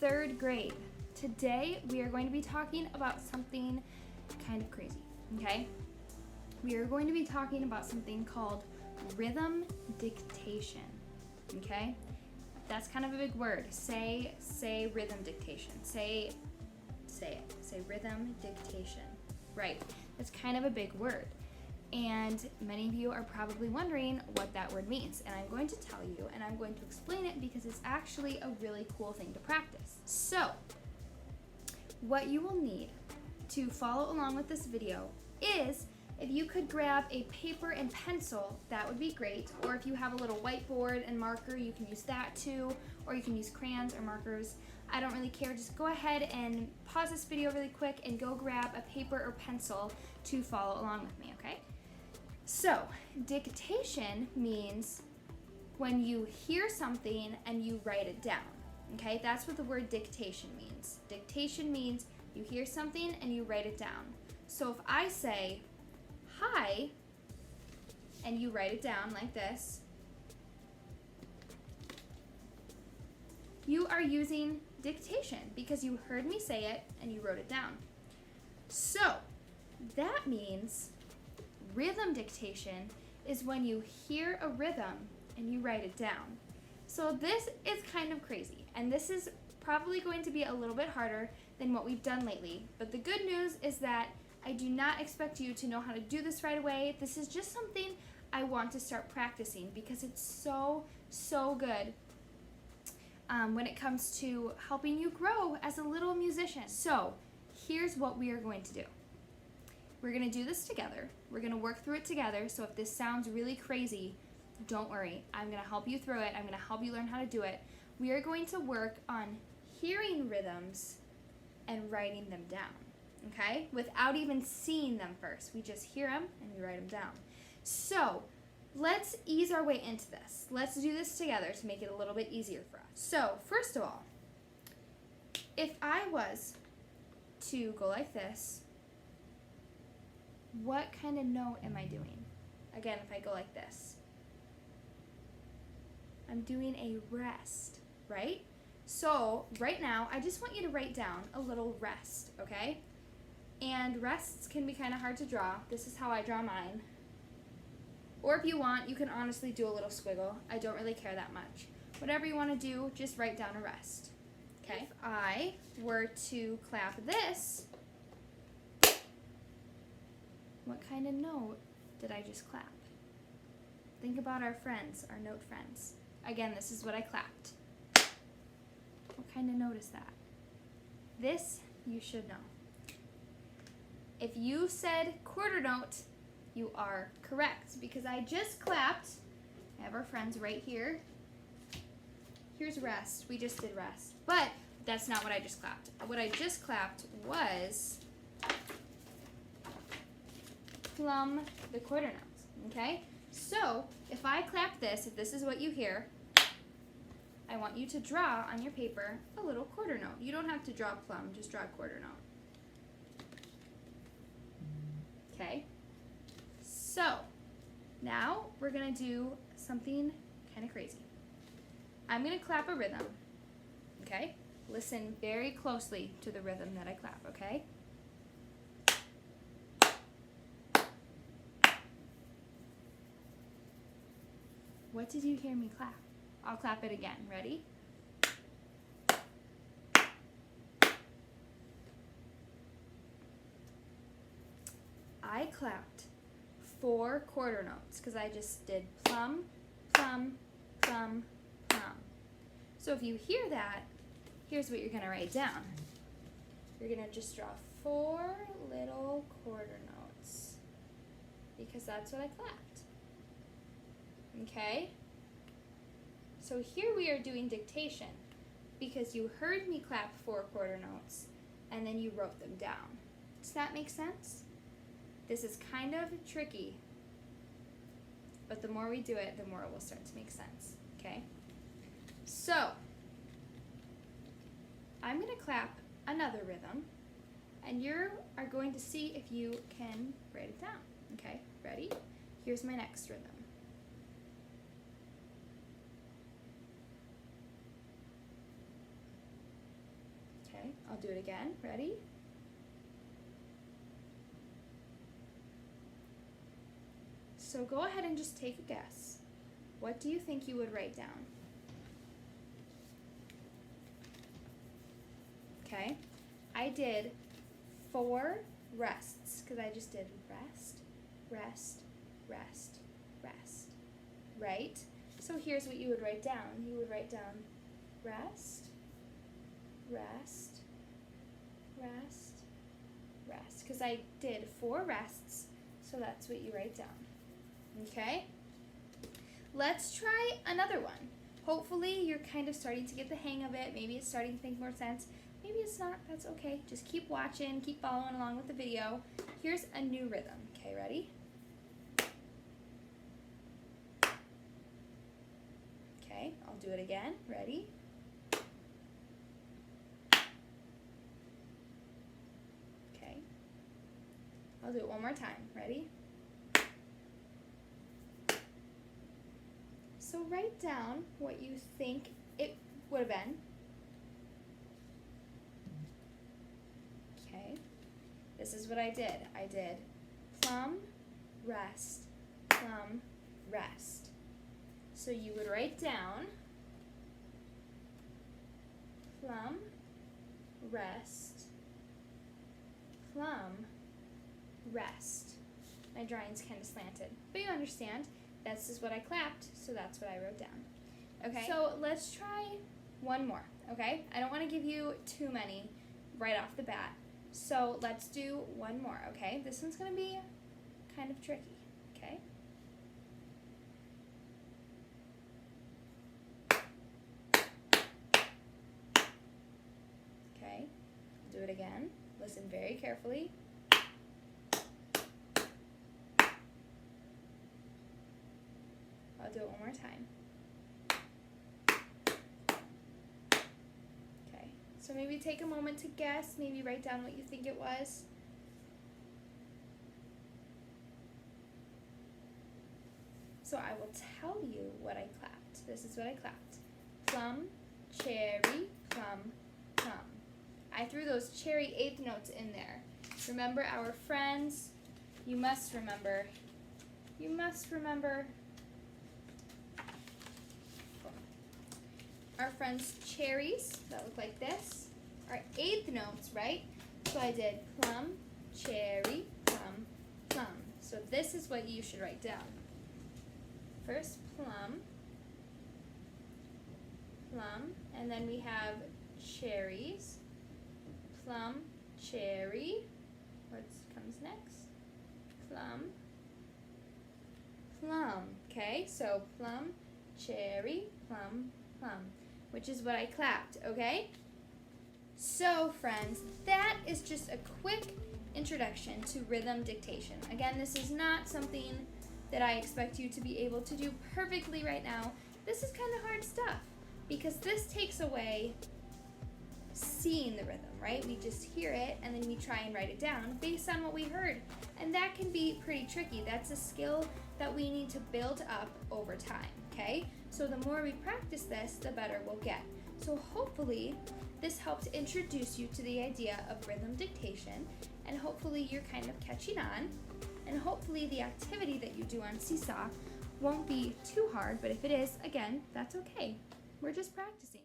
third grade. Today we are going to be talking about something kind of crazy, okay? We are going to be talking about something called rhythm dictation, okay? That's kind of a big word. Say rhythm dictation. Say it. Say rhythm dictation. Right. It's kind of a big word. And many of you are probably wondering what that word means. And I'm going to tell you, and I'm going to explain it because it's actually a really cool thing to practice. So, what you will need to follow along with this video is, if you could grab a paper and pencil, that would be great. Or if you have a little whiteboard and marker, you can use that too. Or you can use crayons or markers. I don't really care. Just go ahead and pause this video really quick and go grab a paper or pencil to follow along with me, okay? So, dictation means when you hear something and you write it down, okay? That's what the word dictation means. Dictation means you hear something and you write it down. So if I say, hi, and you write it down like this, you are using dictation because you heard me say it and you wrote it down. So that means rhythm dictation is when you hear a rhythm and you write it down. So this is kind of crazy, and this is probably going to be a little bit harder than what we've done lately. But the good news is that I do not expect you to know how to do this right away. This is just something I want to start practicing because it's so good when it comes to helping you grow as a little musician. So here's what we are going to do. We're going to do this together. We're going to work through it together. So if this sounds really crazy, don't worry. I'm going to help you through it. I'm going to help you learn how to do it. We are going to work on hearing rhythms and writing them down, okay? Without even seeing them first. We just hear them and we write them down. So let's ease our way into this. Let's do this together to make it a little bit easier for us. So first of all, if I was to go like this, what kind of note am I doing? Again, if I go like this, I'm doing a rest, right? So right now, I just want you to write down a little rest, okay? And rests can be kind of hard to draw. This is how I draw mine. Or if you want, you can honestly do a little squiggle. I don't really care that much. Whatever you want to do, just write down a rest, okay? If I were to clap this, what kind of note did I just clap? Think about our friends, our note friends. Again, this is what I clapped. What kind of note is that? This you should know. If you said quarter note, you are correct because I just clapped. I have our friends right here. Here's rest. We just did rest. But that's not what I just clapped. What I just clapped was plumb the quarter notes, okay? So if I clap this, if this is what you hear, I want you to draw on your paper a little quarter note. You don't have to draw plumb, just draw a quarter note. Okay? So now we're gonna do something kind of crazy. I'm gonna clap a rhythm, okay? Listen very closely to the rhythm that I clap, okay? What did you hear me clap? I'll clap it again. Ready? I clapped 4 quarter notes because I just did plum, plum, plum, plum. So if you hear that, here's what you're going to write down. You're going to just draw 4 little quarter notes because that's what I clapped. Okay? So here we are doing dictation because you heard me clap 4 quarter notes and then you wrote them down. Does that make sense? This is kind of tricky, but the more we do it, the more it will start to make sense, okay? So, I'm going to clap another rhythm, and you are going to see if you can write it down, okay? Ready? Here's my next rhythm. Okay, I'll do it again. Ready? So go ahead and just take a guess. What do you think you would write down? Okay, I did 4 rests because I just did rest, rest, rest, rest, right? So here's what you would write down. You would write down rest, rest, rest, rest, because I did 4 rests, so that's what you write down. Okay? Let's try another one. Hopefully you're kind of starting to get the hang of it. Maybe it's starting to make more sense. Maybe it's not. That's okay. Just keep watching, keep following along with the video. Here's a new rhythm. Okay, ready? Okay, I'll do it again. Ready? Okay. I'll do it one more time. Ready? So write down what you think it would have been. Okay. This is what I did. I did plum, rest, plum, rest. So you would write down plum, rest, plum, rest. My drawing's kind of slanted, but you understand. This is what I clapped, so that's what I wrote down. Okay, so let's try one more, okay? I don't want to give you too many right off the bat, so let's do one more, okay? This one's going to be kind of tricky, okay? Okay, I'll do it again. Listen very carefully. I'll do it one more time. Okay, so maybe take a moment to guess, maybe write down what you think it was. So I will tell you what I clapped. This is what I clapped. Plum, cherry, plum, plum. I threw those cherry 8th notes in there. Remember our friends? You must remember. Our friends' cherries that look like this are 8th notes, right? So I did plum, cherry, plum, plum. So this is what you should write down. First plum, plum, and then we have cherries, plum, cherry. What comes next? Plum, plum. Okay, so plum, cherry, plum, plum, which is what I clapped, okay? So friends, that is just a quick introduction to rhythm dictation. Again, this is not something that I expect you to be able to do perfectly right now. This is kind of hard stuff because this takes away seeing the rhythm, right? We just hear it and then we try and write it down based on what we heard. And that can be pretty tricky. That's a skill that we need to build up over time, okay? So the more we practice this, the better we'll get. So hopefully this helped introduce you to the idea of rhythm dictation, and hopefully you're kind of catching on, and hopefully the activity that you do on Seesaw won't be too hard, but if it is, again, that's okay. We're just practicing.